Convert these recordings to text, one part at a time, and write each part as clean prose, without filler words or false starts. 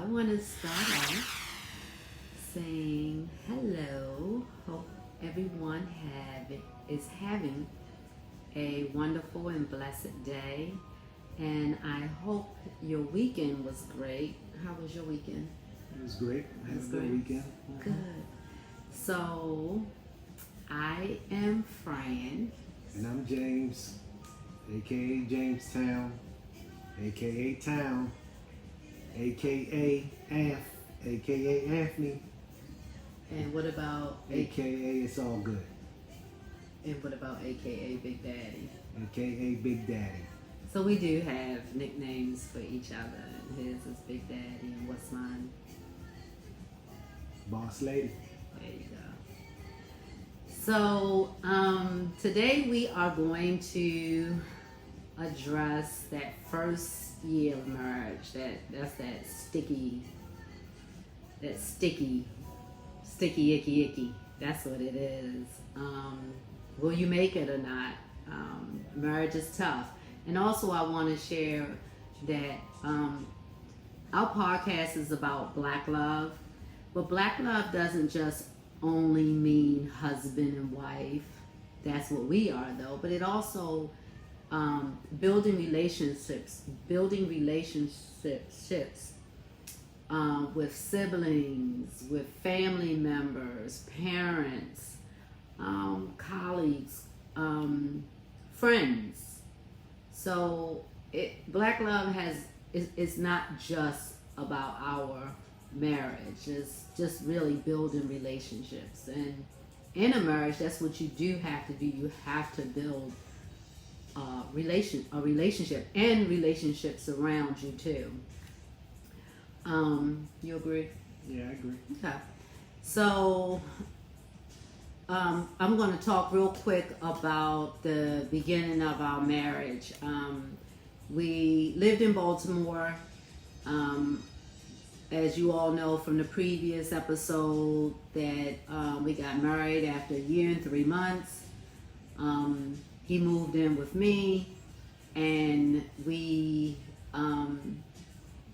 want to start off saying hello. Hope everyone is having a wonderful and blessed day. And I hope your weekend was great. How was your weekend? It was great. I had a good great. weekend. Good. So, I am Fran. And I'm James, aka Jamestown, aka Town, aka Anth, aka Anthony, And what about aka It's All Good, and what about AKA Big Daddy? aka Big Daddy. So we do have nicknames for each other. And his is Big Daddy, and what's mine? Boss Lady. There you go. So today we are going to address that first year of marriage. That's that sticky, icky. That's what it is. Will you make it or not? Marriage is tough. And also I want to share that our podcast is about Black love. But Black love doesn't just only mean husband and wife. That's what we are though. But it also building relationships with siblings, with family members, parents, colleagues, friends. So Black love is not just about our marriage. It's just really building relationships. And in a marriage, that's what you do have to do. You have to build a relationship and relationships around you too. You agree? Yeah, I agree. Okay. So I'm going to talk real quick about the beginning of our marriage. We lived in Baltimore. As you all know from the previous episode, that we got married after a year and 3 months. He moved in with me, and we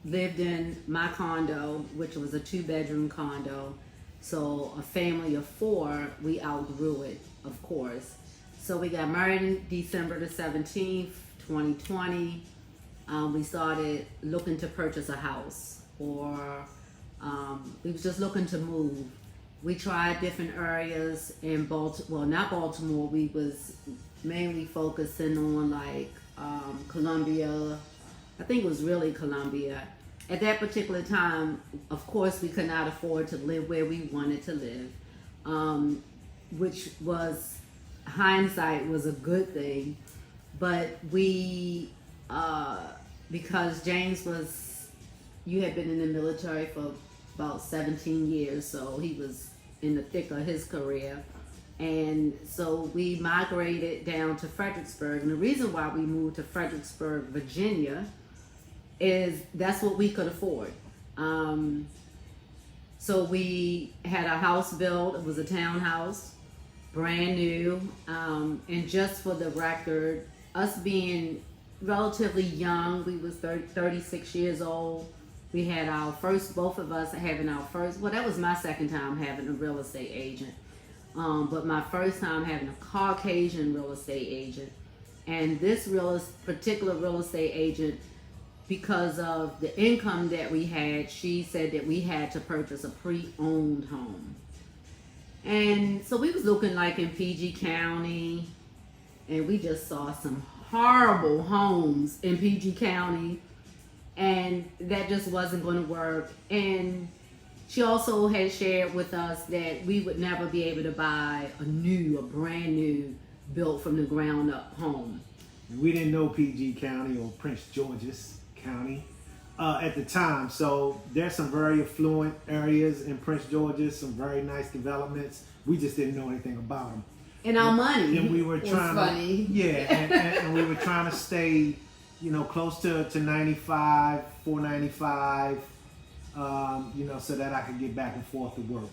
lived in my condo, which was a 2-bedroom condo. So a family of 4, we outgrew it, of course. So we got married in December the 17th, 2020. We started looking to purchase a house, or we was just looking to move. We tried different areas in Baltimore. Well, not Baltimore. We was mainly focusing on like Columbia. I think it was really Columbia. At that particular time, of course, we could not afford to live where we wanted to live, which was, hindsight was a good thing. But we, because James you had been in the military for about 17 years, so he was in the thick of his career. And so we migrated down to Fredericksburg. And the reason why we moved to Fredericksburg, Virginia, is that's what we could afford. So we had a house built. It was a townhouse, brand new. And just for the record, us being relatively young, we was 36 years old. We had our first, both of us having our first, well, that was my second time having a real estate agent. But my first time having a Caucasian real estate agent. And this particular real estate agent, because of the income that we had, she said that we had to purchase a pre-owned home. And so we was looking like in PG County, and we just saw some horrible homes in PG County, and that just wasn't going to work. And she also had shared with us that we would never be able to buy a brand new, built from the ground up home. We didn't know PG County or Prince George's County at the time. So there's some very affluent areas in Prince George's, some very nice developments. We just didn't know anything about them. And our money and we were trying funny. And we were trying to stay, close to 95, 495, so that I could get back and forth to work.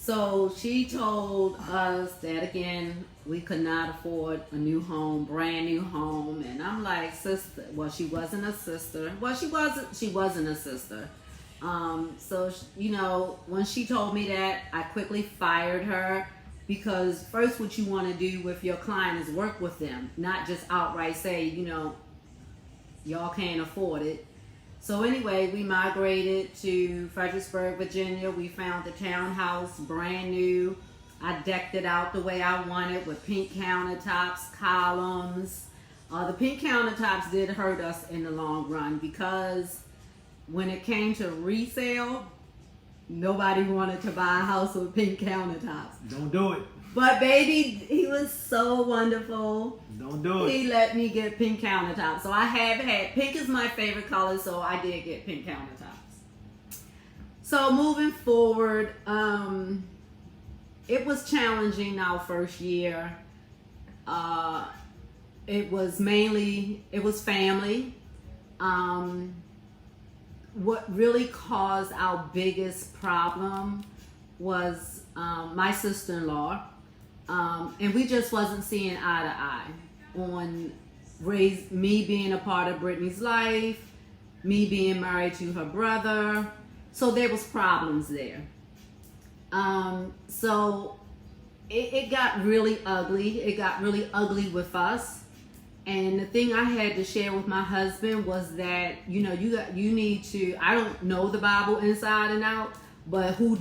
So she told us that again, we could not afford a new home, brand new home. And I'm like, sister, well, she wasn't a sister. Well, she wasn't a sister. So, you know, when she told me that, I quickly fired her because first what you want to do with your client is work with them, not just outright say, you know, y'all can't afford it. So anyway, we migrated to Fredericksburg, Virginia. We found the townhouse brand new. I decked it out the way I wanted with pink countertops, columns. The pink countertops did hurt us in the long run because when it came to resale, nobody wanted to buy a house with pink countertops. Don't do it. But baby, he was so wonderful. Don't do it. He let me get pink countertops. So I have had, pink is my favorite color, so I did get pink countertops. So moving forward, it was challenging our first year. It was family. What really caused our biggest problem was my sister-in-law. And we just wasn't seeing eye to eye on me being a part of Brittany's life, me being married to her brother. So there was problems there. So it got really ugly. It got really ugly with us. And the thing I had to share with my husband was that, you know, you need to, I don't know the Bible inside and out, but who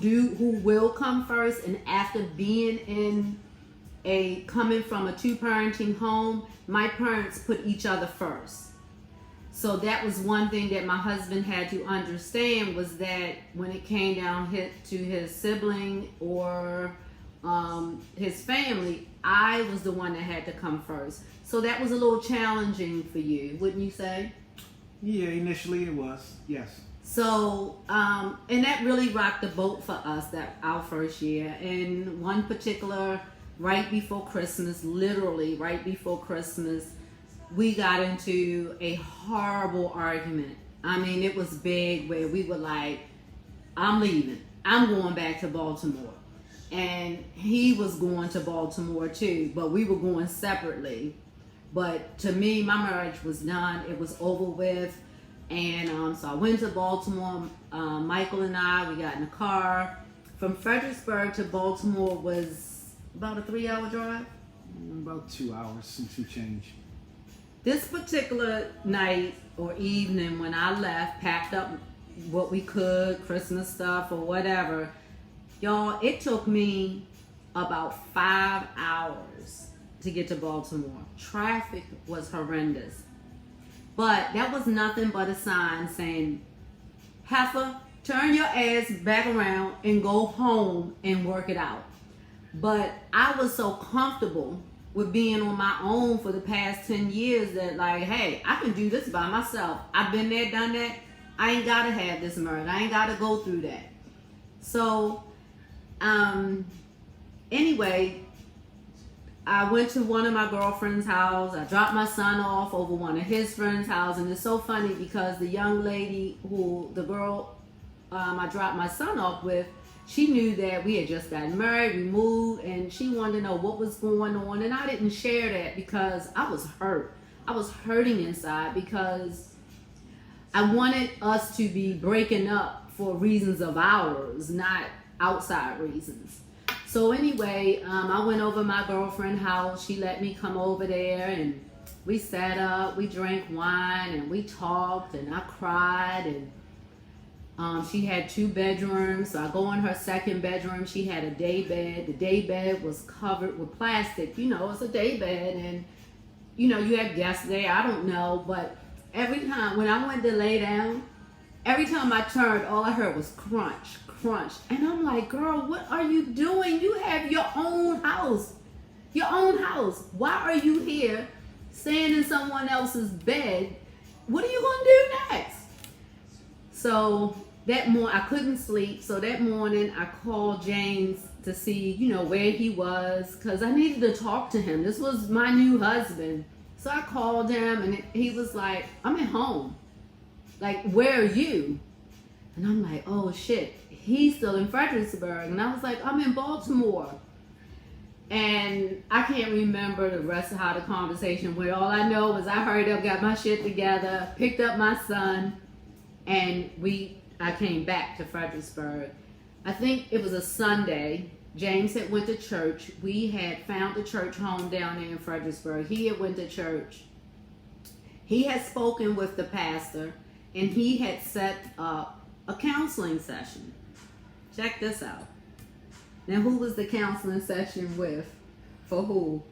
will come first, and after being coming from a 2-parenting home, my parents put each other first. So that was one thing that my husband had to understand, was that when it came down to his sibling or his family, I was the one that had to come first. So that was a little challenging for you, wouldn't you say? Yeah, initially it was, yes. So, and that really rocked the boat for us, our first year. And one particular, right before Christmas, literally right before Christmas, we got into a horrible argument. I mean, it was big, where we were like, I'm leaving. I'm going back to Baltimore. And he was going to Baltimore too, but we were going separately. But to me, my marriage was done. It was over with. And so I went to Baltimore. Michael and I, we got in a car. From Fredericksburg to Baltimore was about a 3-hour drive. About 2 hours and 2 change. This particular night or evening when I left, packed up what we could, Christmas stuff or whatever, y'all, it took me about 5 hours to get to Baltimore. Traffic was horrendous. But that was nothing but a sign saying, heifer, turn your ass back around and go home and work it out. But I was so comfortable with being on my own for the past 10 years that, like, hey, I can do this by myself. I've been there, done that. I ain't got to have this murder. I ain't got to go through that. So, anyway, I went to one of my girlfriend's house. I dropped my son off over one of his friend's house. And it's so funny because the young lady the girl I dropped my son off with, she knew that we had just gotten married, we moved, and she wanted to know what was going on. And I didn't share that because I was hurt. I was hurting inside because I wanted us to be breaking up for reasons of ours, not outside reasons. So anyway, I went over my girlfriend's house. She let me come over there, and we sat up, we drank wine, and we talked, and I cried. And she had 2 bedrooms. So I go in her second bedroom. She had a day bed. The day bed was covered with plastic. You know, it's a day bed, and you know, you have guests there. I don't know, but every time when I went to lay down, every time I turned, all I heard was crunch, crunch. And I'm like, girl, what are you doing? You have your own house. Your own house. Why are you here staying in someone else's bed? What are you going to do next? So that morning, I couldn't sleep. So that morning, I called James to see, you know, where he was, because I needed to talk to him. This was my new husband. So I called him, and he was like, I'm at home. Like, where are you? And I'm like, oh shit, he's still in Fredericksburg. And I was like, I'm in Baltimore. And I can't remember the rest of how the conversation went. All I know was I hurried up, got my shit together, picked up my son, and I came back to Fredericksburg. I think it was a Sunday. James had went to church. We had found a church home down there in Fredericksburg. He had went to church. He had spoken with the pastor, and he had set up a counseling session. Check this out. Now, who was the counseling session with? For who?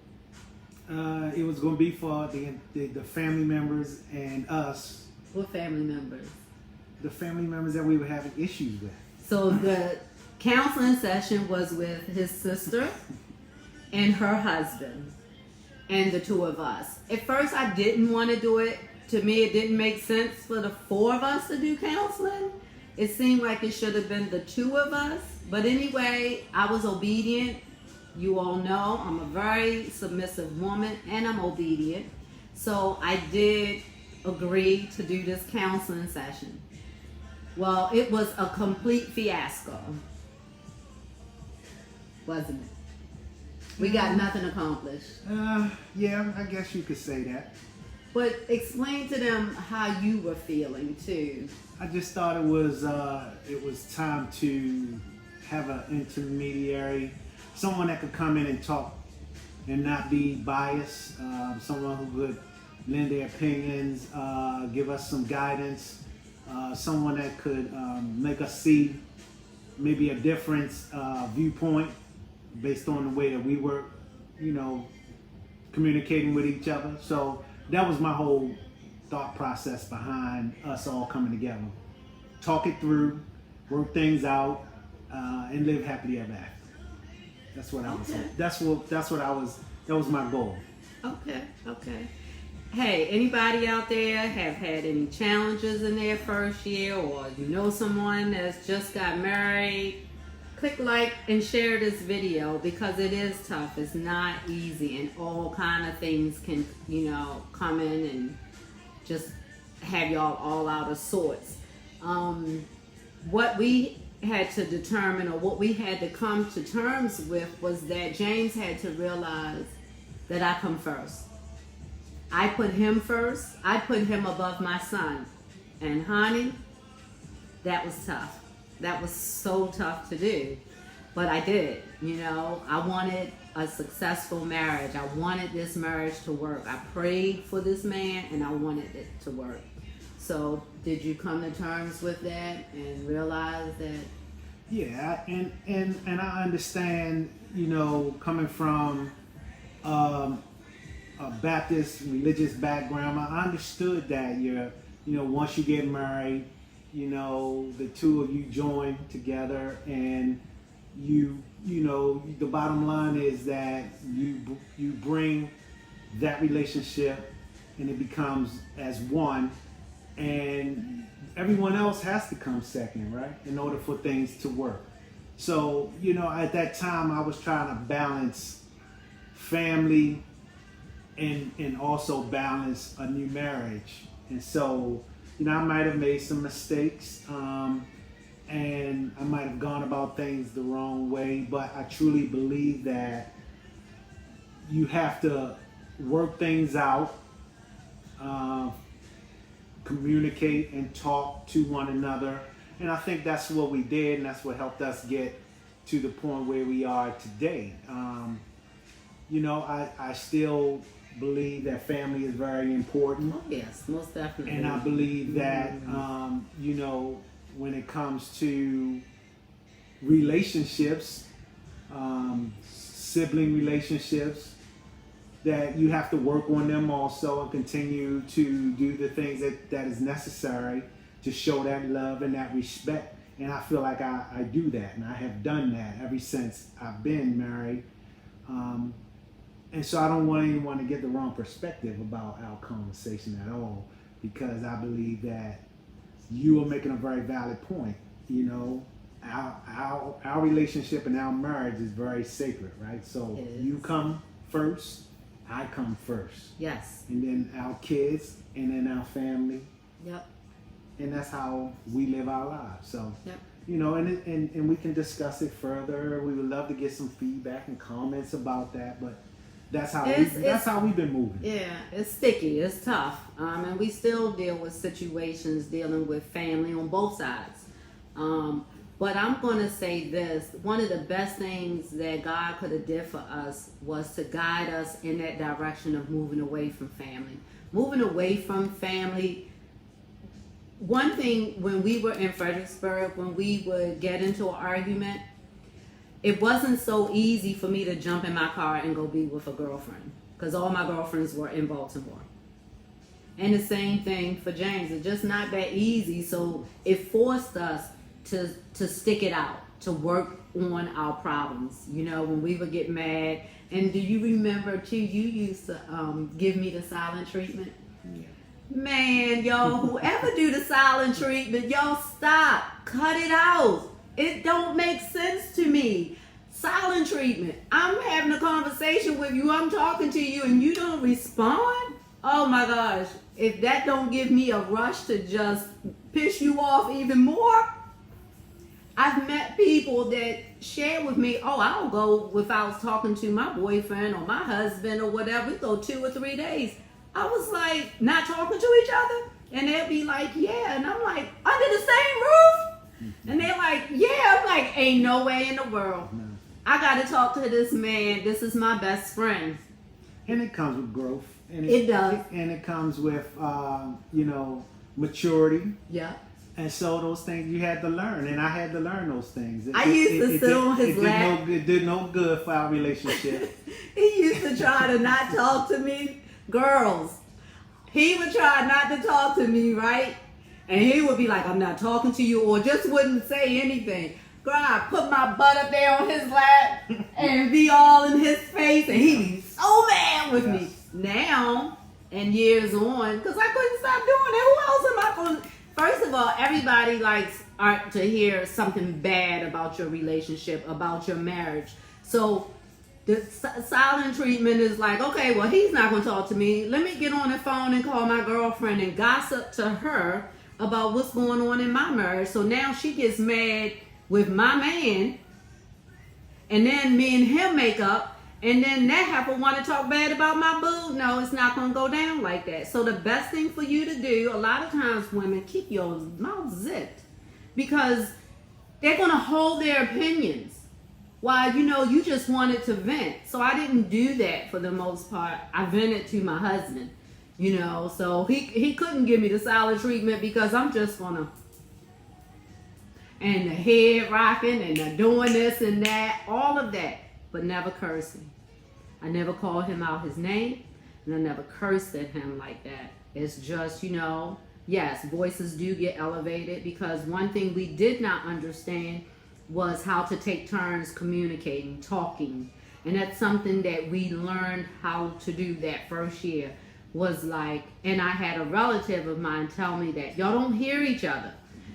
It was going to be for the family members and us. What family members? The family members that we were having issues with. So the counseling session was with his sister and her husband and the two of us. At first, I didn't want to do it. To me, it didn't make sense for the four of us to do counseling. It seemed like it should have been the two of us. But anyway, I was obedient. You all know I'm a very submissive woman and I'm obedient. So I did agree to do this counseling session. Well, it was a complete fiasco, wasn't it? We got nothing accomplished. Yeah, I guess you could say that. But explain to them how you were feeling too. I just thought it was time to have an intermediary, someone that could come in and talk and not be biased, someone who would lend their opinions, give us some guidance, someone that could make us see maybe a different viewpoint based on the way that we were, communicating with each other. So that was my whole thought process behind us all coming together. Talk it through, work things out, and live happily ever after. That's what I was. That was my goal. Okay. Hey, anybody out there have had any challenges in their first year, or you know someone that's just got married? Click like and share this video because it is tough. It's not easy, and all kind of things can, come in and just have y'all all out of sorts. What we had to determine, or what we had to come to terms with, was that James had to realize that I come first. I put him first. I put him above my son. And honey, that was tough. That was so tough to do. But I did it. I wanted a successful marriage. I wanted this marriage to work. I prayed for this man and I wanted it to work. So did you come to terms with that and realize that? Yeah, and I understand, coming from a Baptist religious background, I understood that once you get married, the two of you join together, and the bottom line is that you bring that relationship and it becomes as one, and everyone else has to come second, right, in order for things to work. So at that time I was trying to balance family and also balance a new marriage, and so I might have made some mistakes, and I might have gone about things the wrong way, but I truly believe that you have to work things out, communicate and talk to one another, and I think that's what we did, and that's what helped us get to the point where we are today. I still believe that family is very important. Oh yes, most definitely. And I believe that when it comes to relationships, sibling relationships, that you have to work on them also and continue to do the things that is necessary to show that love and that respect. And I feel like I do that, and I have done that ever since I've been married. And so I don't want anyone to get the wrong perspective about our conversation at all, because I believe that you are making a very valid point. Our relationship and our marriage is very sacred, right? So you come first, I come first. Yes. And then our kids, and then our family. Yep. And that's how we live our lives. So yep. you know, and we can discuss it further. We would love to get some feedback and comments about that, but that's how we've been moving. Yeah, it's sticky, it's tough, and we still deal with situations dealing with family on both sides. But I'm going to say this: one of the best things that God could have did for us was to guide us in that direction of moving away from family. Moving away from family. One thing, when we were in Fredericksburg, when we would get into an argument, it wasn't so easy for me to jump in my car and go be with a girlfriend, because all my girlfriends were in Baltimore. And the same thing for James. It's just not that easy. So it forced us to stick it out, to work on our problems. You know, when we would get mad. And do you remember too, you used to give me the silent treatment? Yeah. Man, y'all, whoever do the silent treatment, y'all stop. Cut it out. It don't make sense to me. Silent treatment. I'm having a conversation with you. I'm talking to you and you don't respond? Oh my gosh. If that don't give me a rush to just piss you off even more. I've met people that share with me, oh, I don't go without talking to my boyfriend or my husband or whatever. We go 2 or 3 days. I was like, not talking to each other? And they'll be like, yeah. And I'm like, under the same roof? And they're like, yeah. I'm like, ain't no way in the world. No. I got to talk to this man. This is my best friend. And it comes with growth. And It does. And it comes with, you know, maturity. Yeah. And so those things you had to learn, and I had to learn those things. I used to sit on his lap. It did no good for our relationship. He used to try to not talk to me. Girls, he would try not to talk to me, right? And he would be like, I'm not talking to you, or just wouldn't say anything. Girl, I put my butt up there on his lap and be all in his face, and he'd be so mad with me. Now, and years on, because I couldn't stop doing it. Who else am I going to... First of all, everybody likes to hear something bad about your relationship, about your marriage. So the silent treatment is like, okay, well, he's not going to talk to me. Let me get on the phone and call my girlfriend and gossip to her about what's going on in my marriage. So now she gets mad with my man, and then me and him make up. And then that heifer want to talk bad about my boo. No, it's not going to go down like that. So the best thing for you to do, a lot of times women, keep your mouth zipped. Because they're going to hold their opinions. While, you know, you just wanted to vent. So I didn't do that for the most part. I vented to my husband, you know. So he couldn't give me the silent treatment because I'm just going to... And the head rocking and the doing this and that, all of that. But never cursing. I never called him out his name, and I never cursed at him like that. It's just, you know, yes, voices do get elevated, because one thing we did not understand was how to take turns communicating, talking. And that's something that we learned how to do that first year. Was like, and I had a relative of mine tell me that y'all don't hear each other,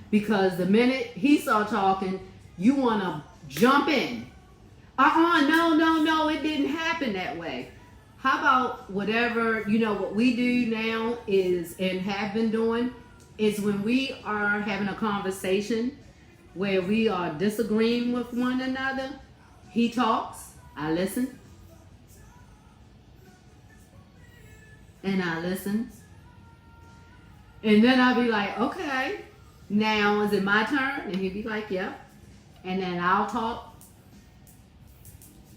because the minute he started talking, you want to jump in. No, it didn't happen that way. How about whatever, you know, what we do now is, and have been doing, is when we are having a conversation where we are disagreeing with one another, he talks, I listen, and I listen, and then I'll be like, okay, now is it my turn? And he'd be like, yep. And then I'll talk,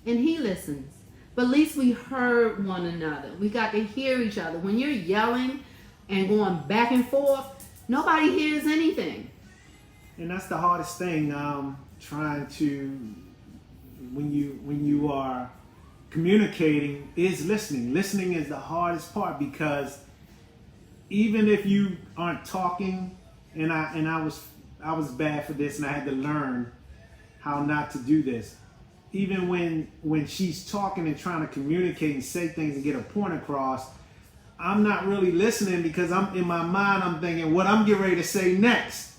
and he listens. But at least we heard one another. We got to hear each other. When you're yelling and going back and forth, nobody hears anything. And that's the hardest thing, trying to, when you are communicating, is listening. Listening is the hardest part, because even if you aren't talking, and I was bad for this, and I had to learn how not to do this. Even when she's talking and trying to communicate and say things and get a point across, I'm not really listening, because I'm in my mind, I'm thinking what I'm getting ready to say next.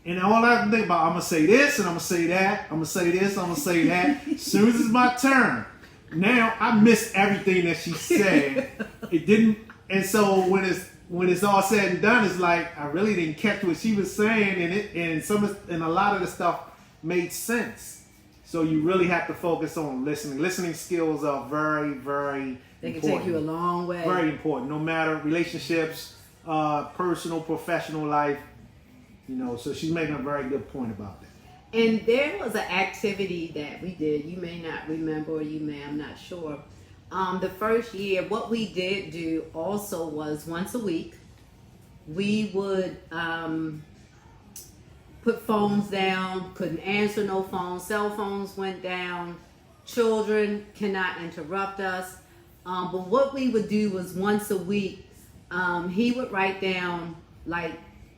And all I can think about, I'm going to say this and I'm going to say that. I'm going to say this, I'm going to say that. As soon as it's my turn, now I missed everything that she said. It didn't. And so when it's when it's all said and done, it's like I really didn't catch what she was saying, and a lot of the stuff made sense. So you really have to focus on listening. Listening skills are very, very They can important. take you a long way. Very important, no matter relationships, personal, professional life. So she's making a very good point about that. And there was an activity that we did. You may not remember, or you may, I'm not sure. The first year, what we did do also was once a week, we would put phones down, couldn't answer no phones, cell phones went down, children cannot interrupt us. But what we would do was once a week, he would write down like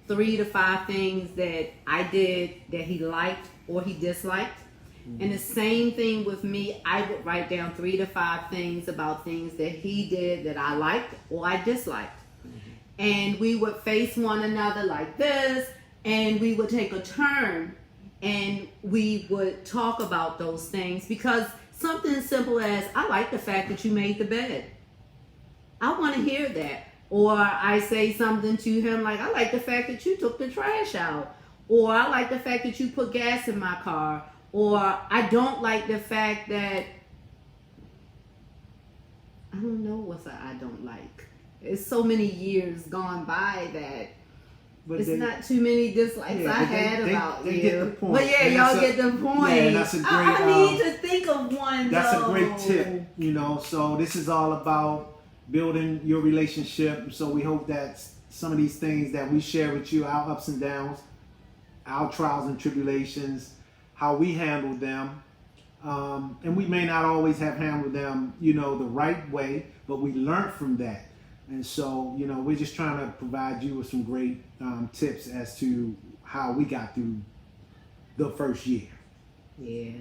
3 to 5 things that I did that he liked or he disliked. And the same thing with me, I would write down 3 to 5 things about things that he did that I liked or I disliked. And we would face one another like this, and we would take a turn and we would talk about those things, because something as simple as, I like the fact that you made the bed. I want to hear that. Or I say something to him like, I like the fact that you took the trash out. Or I like the fact that you put gas in my car. Or I don't like the fact that, I don't know what's I don't like. It's so many years gone by that it's not too many dislikes I had about they you. get the point. But yeah, y'all get the point. Yeah, that's a great, I need to think of one. That's though. a great tip. So this is all about building your relationship. So we hope that some of these things that we share with you, our ups and downs, our trials and tribulations, how we handle them, and we may not always have handled them, the right way, but we learned from that. And so, we're just trying to provide you with some great tips as to how we got through the first year. Yeah.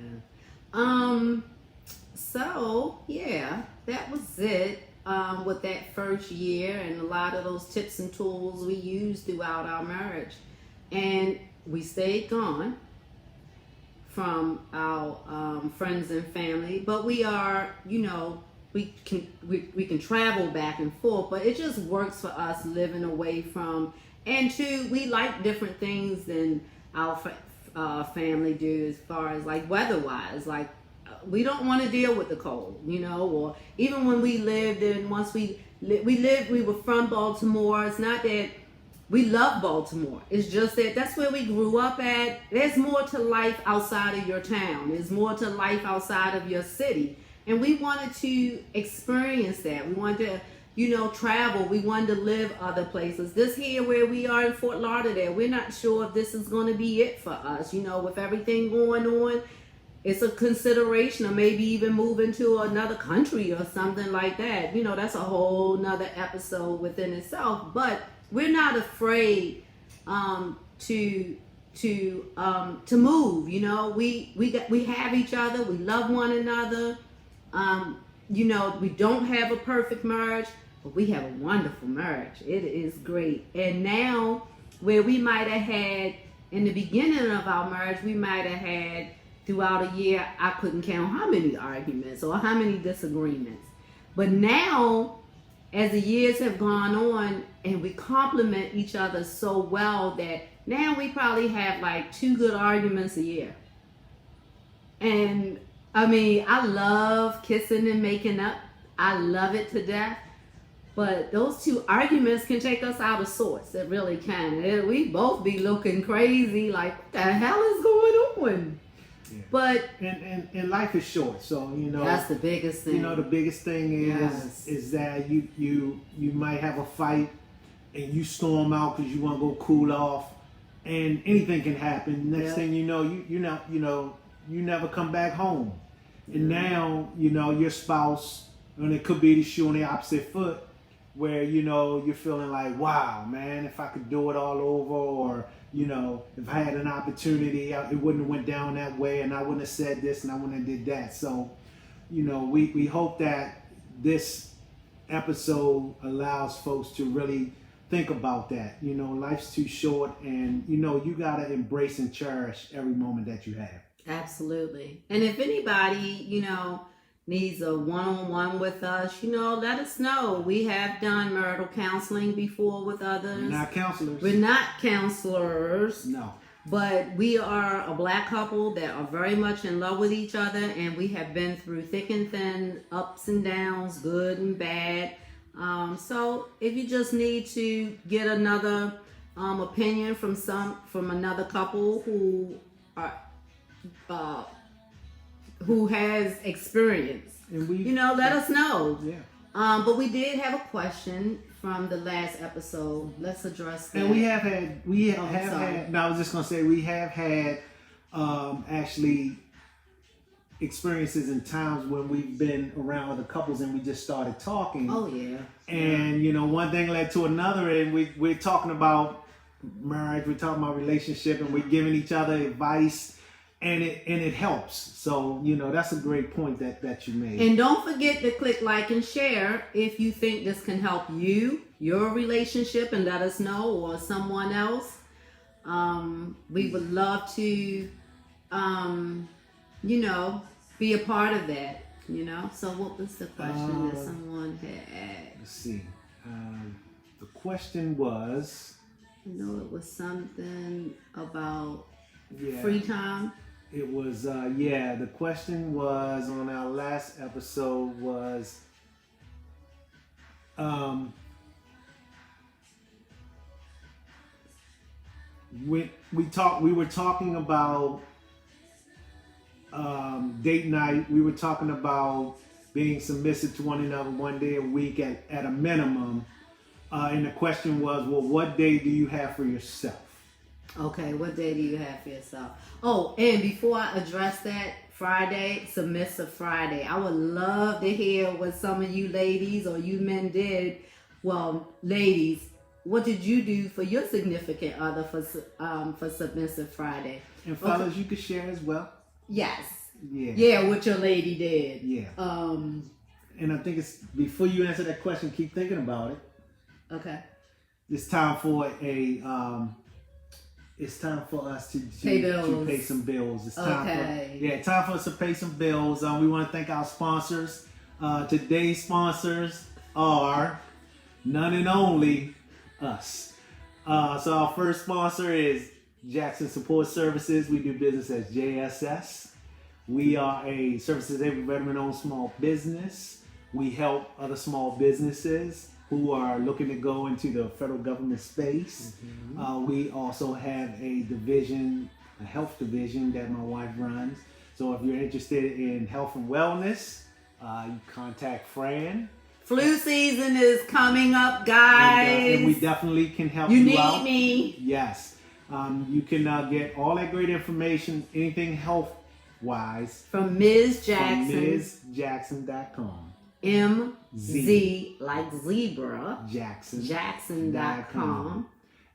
So yeah, that was it. With that first year, and a lot of those tips and tools we used throughout our marriage, and we stayed gone from our friends and family, but we are, we can travel back and forth, but it just works for us living away from, and two, we like different things than our family do, as far as like weather-wise. Like, we don't want to deal with the cold, or even when we lived in, once we were from Baltimore. It's not that we love Baltimore. It's just that that's where we grew up at. There's more to life outside of your town. There's more to life outside of your city. And we wanted to experience that. We wanted to, travel. We wanted to live other places. This here where we are in Fort Lauderdale, we're not sure if this is going to be it for us. With everything going on, it's a consideration of maybe even moving to another country or something like that. That's a whole nother episode within itself. But we're not afraid to move. We have each other. We love one another. We don't have a perfect marriage, but we have a wonderful marriage. It is great. And now, where we might have had in the beginning of our marriage, we might have had throughout a year, I couldn't count how many arguments or how many disagreements. But now, as the years have gone on, and we complement each other so well, that now we probably have like 2 good arguments a year. And I mean, I love kissing and making up. I love it to death. But those 2 arguments can take us out of sorts. It really can. We both be looking crazy, like, what the hell is going on? Yeah. But and life is short, so that's the biggest thing. The biggest thing is that you might have a fight and you storm out because you want to go cool off, and anything can happen. Next thing you know, you never come back home, and now your spouse, and it could be the shoe on the opposite foot, where you're feeling like, wow, man, if I could do it all over, or if I had an opportunity, it wouldn't have went down that way, and I wouldn't have said this, and I wouldn't have did that. So, we hope that this episode allows folks to really think about that. Life's too short, and you gotta embrace and cherish every moment that you have. Absolutely. And if anybody, needs a one-on-one with us, let us know. We have done marital counseling before with others. We're not counselors. We're not counselors. No. But we are a black couple that are very much in love with each other, and we have been through thick and thin, ups and downs, good and bad. So if you just need to get another opinion from another couple who has experience, And let us know. Yeah. But we did have a question from the last episode. Let's address that. And we have had. No, I was just gonna say we have had actually experiences and times when we've been around other couples and we just started talking. Oh yeah. And one thing led to another, and we're talking about marriage, we're talking about relationship, and we're giving each other advice. And it helps. So, that's a great point that you made. And don't forget to click like and share if you think this can help you, your relationship, and let us know, or someone else. We would love to, be a part of that, So what was the question that someone had? Let's see. The question was... I know it was something about yeah. free time. It was, the question was on our last episode was, we were talking about date night. We were talking about being submissive to one another one day a week at a minimum. And the question was, well, what day do you have for yourself? Okay, what day do you have for yourself? Oh, and before I address that, Friday, Submissive Friday. I would love to hear what some of you ladies or you men did. Well, ladies, what did you do for your significant other for Submissive Friday? And fellas, you could share as well. Yes. Yeah. Yeah, what your lady did. Yeah. And I think it's, before you answer that question, keep thinking about it. Okay. It's time for it's time for us to pay some bills. It's time time for us to pay some bills. We want to thank our sponsors. Today's sponsors are none and only us. So our first sponsor is Jackson Support Services. We do business as JSS. We are a service-disabled veteran-owned small business. We help other small businesses who are looking to go into the federal government space. Mm-hmm. We also have a health division that my wife runs. So if you're interested in health and wellness, you contact Fran. Flu season is coming up, guys. And we definitely can help you out. You need me. Yes. You can get all that great information, anything health-wise. From Ms. Jackson. From MsJackson.com. MZ like zebra. Jackson.com.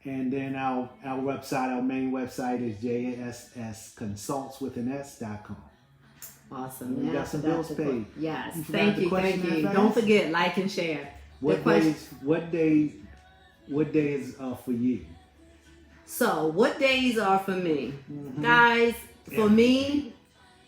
And then our website, our main website is JSSconsults.com. Awesome. We got some bills paid. Yes. Thank you. Don't forget, like and share. What day is for you? So, what days are for me? Mm-hmm. Guys, for me,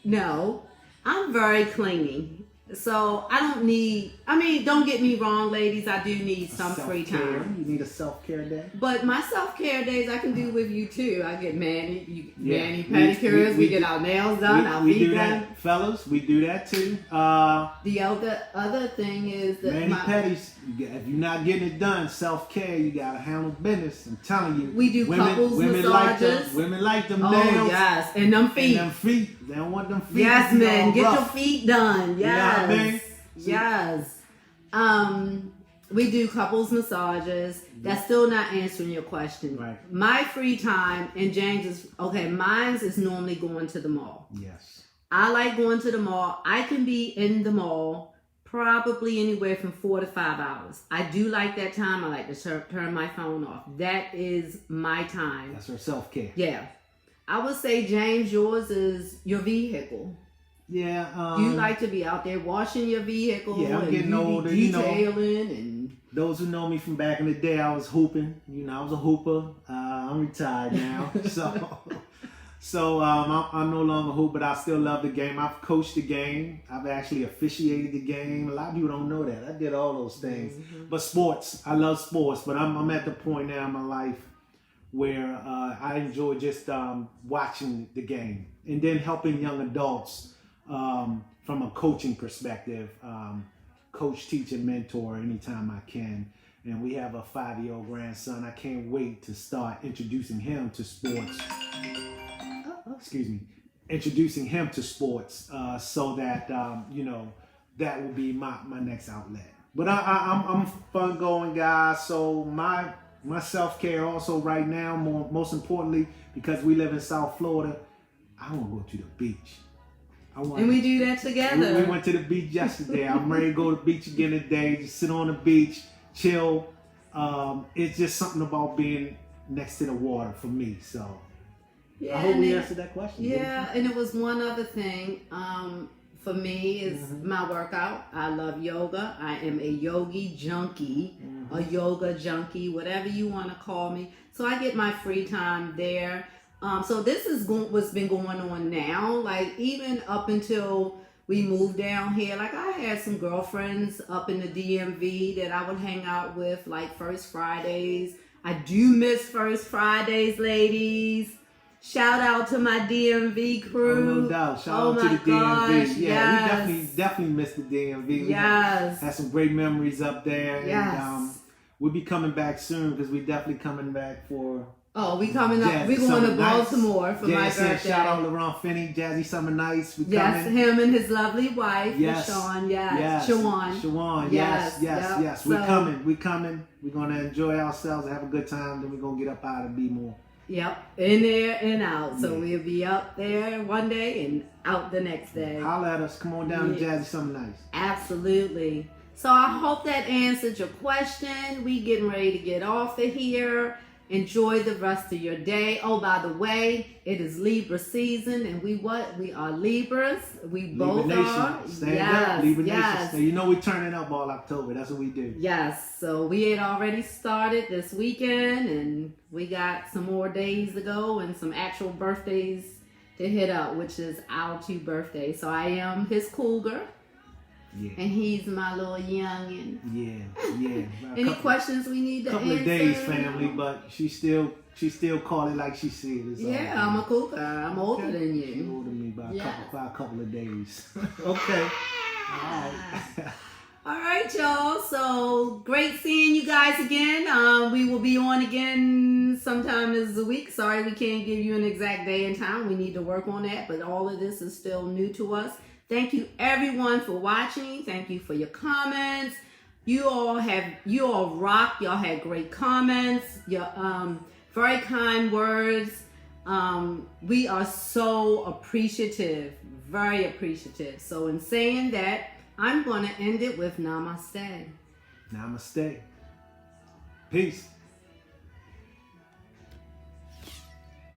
no. I'm very clingy. So don't get me wrong, ladies, I do need some free time. You need a self-care day? But my self-care days I can do with you too. I get mani pedicures, we get our nails done, our feet done. Fellas, we do that too. The other thing is that mani-pedis, if you're not getting it done, self-care, you gotta handle business. I'm telling you. We do couples massages. Women like them nails. Oh yes, and them feet. They don't want them feet. Yes, man, get your feet done. Yes. You know what I mean? Yes. We do couples massages. That's still not answering your question. Right. My free time, and James mine's is normally going to the mall. Yes. I like going to the mall. I can be in the mall probably anywhere from 4 to 5 hours. I do like that time. I like to turn my phone off. That is my time. That's her self-care. Yeah. I would say, James, yours is your vehicle. Yeah. You like to be out there washing your vehicle. Yeah, I'm getting older. Detailing and those who know me from back in the day, I was hooping. I was a hooper. I'm retired now, so So I'm no longer hoop, but I still love the game. I've coached the game. I've actually officiated the game. A lot of people don't know that. I did all those things. But sports, I love sports. But I'm at the point now in my life where I enjoy just watching the game and then helping young adults from a coaching perspective. Coach, teacher, mentor anytime I can. And we have a 5-year-old grandson. I can't wait to start introducing him to sports. Excuse me. Introducing him to sports so that, that will be my next outlet. But I'm a fun going guy. So my self-care also right now, most importantly, because we live in South Florida, I want to go to the beach. And we do that together. We went to the beach yesterday. I'm ready to go to the beach again today. Just sit on the beach, chill. It's just something about being next to the water for me. So yeah, I hope we answered that question. Yeah, and it was one other thing. For me is my workout. I love yoga. I am a yogi junkie, a yoga junkie, whatever you want to call me. So I get my free time there. So this is what's been going on now. Like even up until we moved down here, like I had some girlfriends up in the DMV that I would hang out with, like First Fridays. I do miss First Fridays, ladies. Shout out to my DMV crew. Oh, no doubt. Shout out to the DMV. Yeah, yes. we definitely missed the DMV. We Yes. had some great memories up there. Yes. And we'll be coming back soon because we're definitely coming back for... Oh, we coming up. Jazzy We going Summer to Baltimore Nights. for my birthday. Shout out to Ron Finney, Jazzy Summer Nights. We Yes, coming. him and his lovely wife, Yes. Shawn. Yes. Yes, Shawn. Shawn. Yes, Yes. yep. We're So- coming. We're coming. We're going to enjoy ourselves and have a good time. Then we're going to get up out and be more. Yep, in there and out. So Yeah. we'll be up there one day and out the next day. Holla at us. Come on down to Yeah. Jazzy Summer Nights. Absolutely. So I hope that answered your question. We getting ready to get off of here. Enjoy the rest of your day. Oh, by the way, it is Libra season, and we are Libras. We both Libra are. Nation. Stand Yes, up. Libra yes. Nation. So you know we're turning up all October. That's what we do. Yes, so we had already started this weekend, and we got some more days to go and some actual birthdays to hit up, which is our 2 birthdays. So I am his cougar, Yeah. and he's my little youngin. Yeah. Any questions we need to Couple answer? of days, family, but she still call it like she see it. It's all Yeah, good. I'm a cougar. I'm older than She you. older than me by Yeah. a couple of days. Okay. All right. All right, y'all. So great seeing you guys again. We will be on again sometime this week. Sorry we can't give you an exact day and time. We need to work on that, but all of this is still new to us. Thank you everyone for watching. Thank you for your comments. You all rock. Y'all had great comments. Your very kind words. We are so appreciative, very appreciative. So in saying that, I'm going to end it with namaste. Namaste. Peace.